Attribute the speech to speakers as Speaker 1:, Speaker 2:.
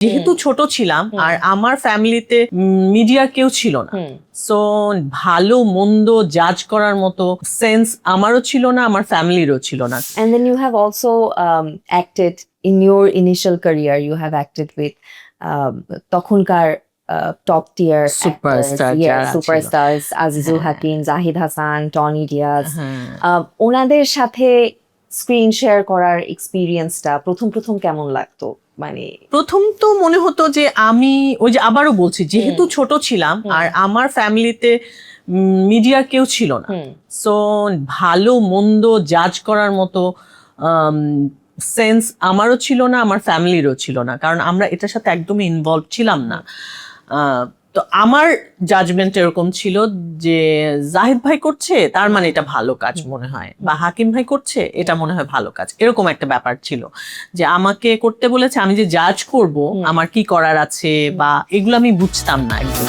Speaker 1: যেহেতু ছোট ছিলাম আর আমার ফ্যামিলিতে মিডিয়ার কেউ ছিল না, সো ভালো মন্দ জাজ করার মতো সেন্স আমারও ছিল না, আমার ফ্যামিলিরও ছিল না।
Speaker 2: And then you have also acted in your initial career. You have acted with তখনকার top tier
Speaker 1: Superstar
Speaker 2: actors,
Speaker 1: যারা ছিল।
Speaker 2: superstars, Azizul Hakim, Zahid Hassan, Tony Diaz.
Speaker 1: হ্যাঁ।
Speaker 2: ওনাদের সাথে স্ক্রিন শেয়ার করার এক্সপিরিয়েন্সটা প্রথম কেমন লাগতো? মানে
Speaker 1: প্রথম তো মনে হতো যে আমি ওই যে আবারও বলছি, যেহেতু ছোট ছিলাম আর আমার ফ্যামিলিতে মিডিয়ার কেউ ছিল না, সো ভালো মন্দ জাজ করার মতো সেন্স আমারও ছিল না, আমার ফ্যামিলিরও ছিল না, কারণ আমরা এটার সাথে একদমই ইনভলভ ছিলাম না। তো আমার জাজমেন্ট এরকম ছিল যে জাহিদ ভাই করছে তার মানে এটা ভালো কাজ মনে হয়, বা হাকিম ভাই করছে এটা মনে হয় ভালো কাজ, এরকম একটা ব্যাপার ছিল যে আমাকে করতে বলেছে, আমি যে জাজ করব আমার কি করার আছে বা এগুলো আমি বুঝতাম না একদম।